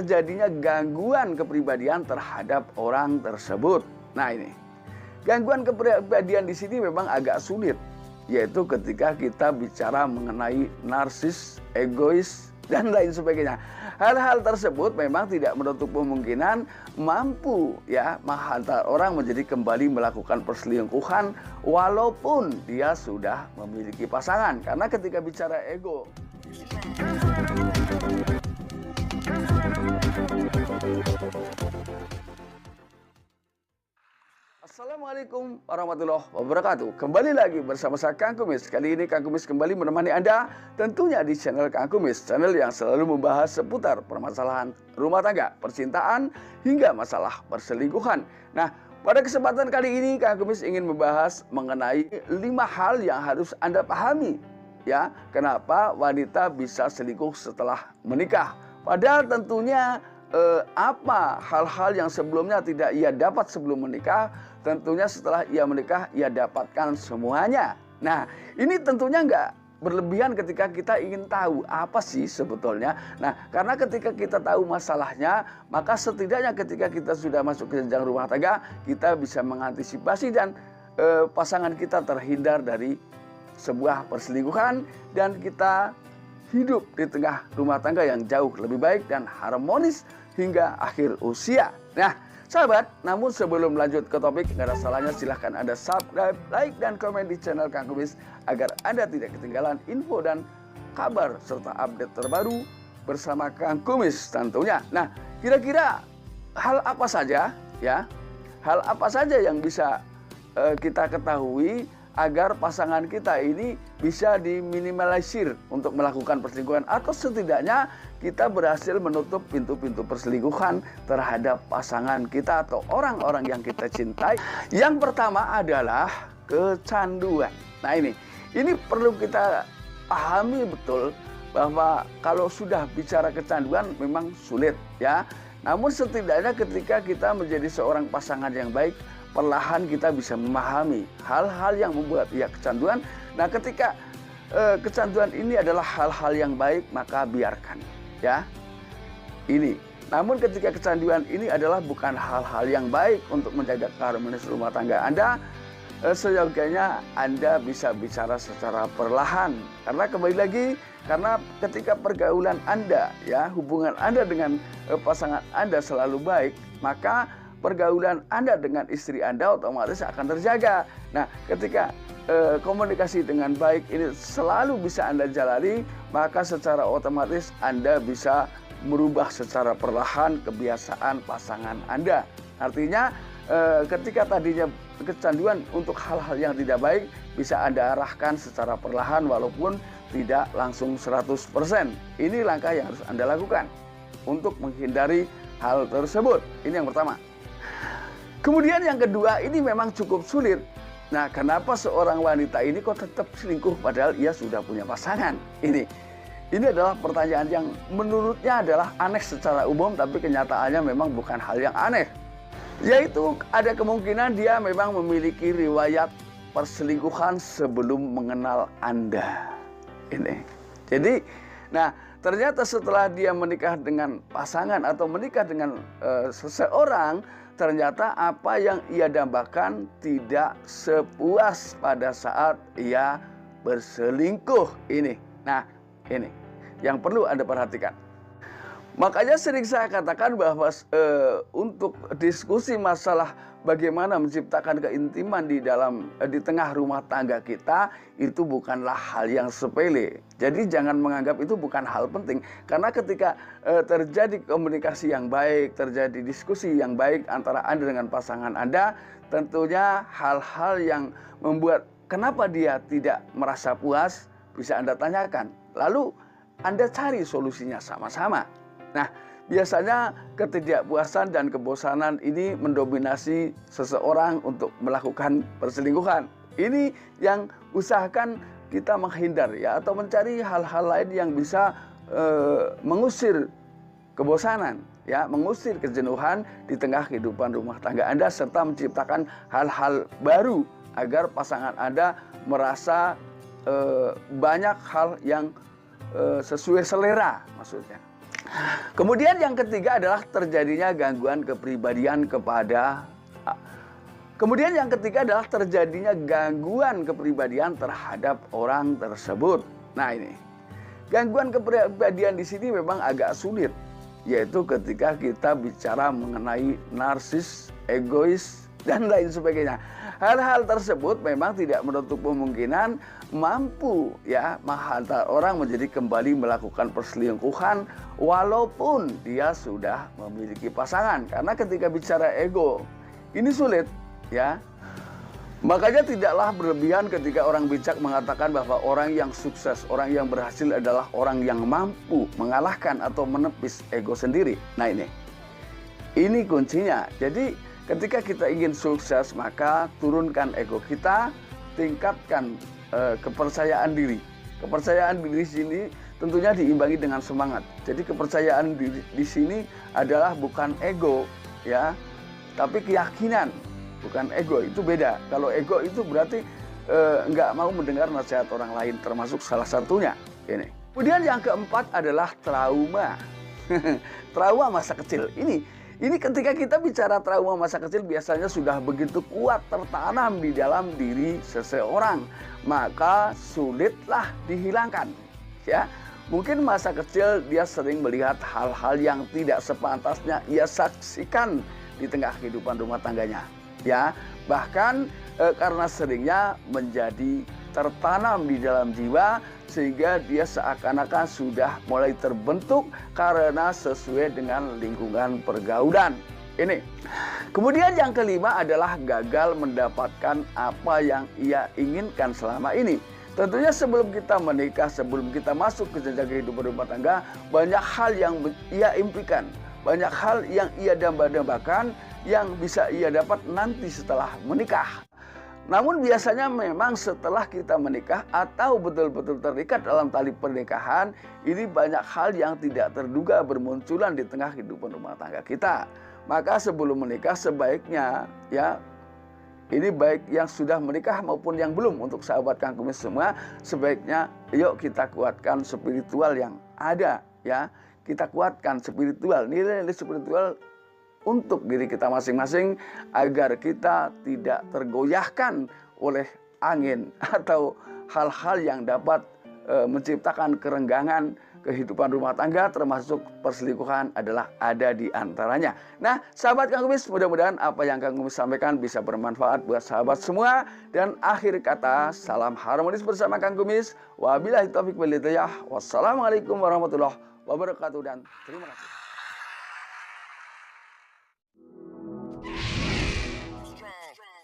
terjadinya gangguan kepribadian terhadap orang tersebut. Nah ini, gangguan kepribadian di sini memang agak sulit, yaitu ketika kita bicara mengenai narsis, egois, dan lain sebagainya. Hal-hal tersebut memang tidak menutup kemungkinan mampu ya menghantar orang menjadi kembali melakukan perselingkuhan walaupun dia sudah memiliki pasangan. Karena ketika bicara ego, Assalamualaikum warahmatullahi wabarakatuh. Kembali lagi bersama saya Kang Kumis. Kali ini Kang Kumis kembali menemani Anda tentunya di channel Kang Kumis, channel yang selalu membahas seputar permasalahan rumah tangga, percintaan, hingga masalah perselingkuhan. Nah, pada kesempatan kali ini Kang Kumis ingin membahas mengenai 5 hal yang harus Anda pahami ya, kenapa wanita bisa selingkuh setelah menikah. Padahal tentunya apa hal-hal yang sebelumnya tidak ia dapat sebelum menikah, tentunya setelah ia menikah ia dapatkan semuanya. Nah, ini tentunya nggak berlebihan ketika kita ingin tahu apa sih sebetulnya. Nah, karena ketika kita tahu masalahnya, maka setidaknya ketika kita sudah masuk ke jenjang rumah tangga, kita bisa mengantisipasi dan pasangan kita terhindar dari sebuah perselingkuhan, dan kita hidup di tengah rumah tangga yang jauh lebih baik dan harmonis hingga akhir usia. Nah, sahabat, namun sebelum lanjut ke topik, nggak ada salahnya silahkan Anda subscribe, like, dan komen di channel Kang Kumis agar Anda tidak ketinggalan info dan kabar serta update terbaru bersama Kang Kumis tentunya. Nah, kira-kira hal apa saja ya? Hal apa saja yang bisa kita ketahui agar pasangan kita ini bisa diminimalisir untuk melakukan perselingkuhan, atau setidaknya kita berhasil menutup pintu-pintu perselingkuhan terhadap pasangan kita atau orang-orang yang kita cintai. Yang pertama adalah kecanduan. Nah ini perlu kita pahami betul bahwa kalau sudah bicara kecanduan memang sulit ya. Namun setidaknya ketika kita menjadi seorang pasangan yang baik, perlahan kita bisa memahami hal-hal yang membuat ia kecanduan. Nah, ketika kecanduan ini adalah hal-hal yang baik, maka biarkan ya. Ini. Namun ketika kecanduan ini adalah bukan hal-hal yang baik untuk menjaga keharmonisan rumah tangga Anda, seyogianya Anda bisa bicara secara perlahan. Karena kembali lagi, karena ketika pergaulan Anda ya, hubungan Anda dengan pasangan Anda selalu baik, maka pergaulan Anda dengan istri Anda otomatis akan terjaga. Nah, ketika komunikasi dengan baik ini selalu bisa Anda jalani, maka secara otomatis Anda bisa merubah secara perlahan kebiasaan pasangan Anda. Artinya ketika tadinya kecanduan untuk hal-hal yang tidak baik, bisa Anda arahkan secara perlahan walaupun tidak langsung 100%. Ini langkah yang harus Anda lakukan untuk menghindari hal tersebut. Ini yang pertama. Kemudian yang kedua, ini memang cukup sulit. Nah, kenapa seorang wanita ini kok tetap selingkuh padahal ia sudah punya pasangan? Ini adalah pertanyaan yang menurutnya adalah aneh secara umum, tapi kenyataannya memang bukan hal yang aneh. Yaitu ada kemungkinan dia memang memiliki riwayat perselingkuhan sebelum mengenal Anda. Ini. Jadi, nah ternyata setelah dia menikah dengan pasangan atau menikah dengan seseorang, ternyata apa yang ia dambakan tidak sepuas pada saat ia berselingkuh ini. Nah, ini yang perlu Anda perhatikan. Makanya sering saya katakan bahwa untuk diskusi masalah bagaimana menciptakan keintiman di tengah rumah tangga kita, itu bukanlah hal yang sepele. Jadi jangan menganggap itu bukan hal penting. Karena ketika terjadi komunikasi yang baik, terjadi diskusi yang baik antara Anda dengan pasangan Anda, tentunya hal-hal yang membuat kenapa dia tidak merasa puas bisa Anda tanyakan. Lalu Anda cari solusinya sama-sama. Nah, biasanya ketidakpuasan dan kebosanan ini mendominasi seseorang untuk melakukan perselingkuhan. Ini yang usahakan kita menghindar ya, atau mencari hal-hal lain yang bisa mengusir kebosanan ya, mengusir kejenuhan di tengah kehidupan rumah tangga Anda, serta menciptakan hal-hal baru agar pasangan Anda merasa banyak hal yang sesuai selera maksudnya. Kemudian yang ketiga adalah terjadinya gangguan kepribadian kepada Kemudian yang ketiga adalah terjadinya gangguan kepribadian terhadap orang tersebut. Nah ini, gangguan kepribadian di sini memang agak sulit, yaitu ketika kita bicara mengenai narsis, egois, dan lain sebagainya. Hal-hal tersebut memang tidak menutup kemungkinan mampu ya menghantar orang menjadi kembali melakukan perselingkuhan walaupun dia sudah memiliki pasangan. Karena ketika bicara ego, ini sulit. Ya, makanya tidaklah berlebihan ketika orang bijak mengatakan bahwa orang yang sukses, orang yang berhasil adalah orang yang mampu mengalahkan atau menepis ego sendiri. Nah ini kuncinya. Jadi ketika kita ingin sukses, maka turunkan ego kita, tingkatkan kepercayaan diri. Kepercayaan diri sini tentunya diimbangi dengan semangat. Jadi kepercayaan diri di sini adalah bukan ego, ya, tapi keyakinan. Bukan ego, itu beda. Kalau ego itu berarti nggak mau mendengar nasihat orang lain, termasuk salah satunya ini. Kemudian yang keempat adalah trauma. Trauma masa kecil. Ini ketika kita bicara trauma masa kecil biasanya sudah begitu kuat tertanam di dalam diri seseorang, maka sulitlah dihilangkan. Ya, mungkin masa kecil dia sering melihat hal-hal yang tidak sepantasnya ia saksikan di tengah kehidupan rumah tangganya. Ya, bahkan karena seringnya menjadi tertanam di dalam jiwa sehingga dia seakan-akan sudah mulai terbentuk karena sesuai dengan lingkungan pergaulan. Ini. Kemudian yang kelima adalah gagal mendapatkan apa yang ia inginkan selama ini. Tentunya sebelum kita menikah, sebelum kita masuk ke jenjang kehidupan rumah tangga, banyak hal yang ia impikan, banyak hal yang ia damba-dambakan yang bisa ia dapat nanti setelah menikah. Namun biasanya memang setelah kita menikah atau betul-betul terikat dalam tali pernikahan, ini banyak hal yang tidak terduga bermunculan di tengah kehidupan rumah tangga kita. Maka sebelum menikah sebaiknya ya, ini baik yang sudah menikah maupun yang belum, untuk sahabat Kang Kumis semua, sebaiknya yuk kita kuatkan spiritual yang ada ya. Kita kuatkan spiritual, nilai-nilai spiritual untuk diri kita masing-masing agar kita tidak tergoyahkan oleh angin atau hal-hal yang dapat menciptakan kerenggangan kehidupan rumah tangga, termasuk perselingkuhan adalah ada di antaranya. Nah, sahabat Kang Kumis, mudah-mudahan apa yang Kang Kumis sampaikan bisa bermanfaat buat sahabat semua. Dan akhir kata, salam harmonis bersama Kang Kumis. Wabillahi taufiq wal hidayah. Wassalamualaikum warahmatullahi wabarakatuh dan terima kasih.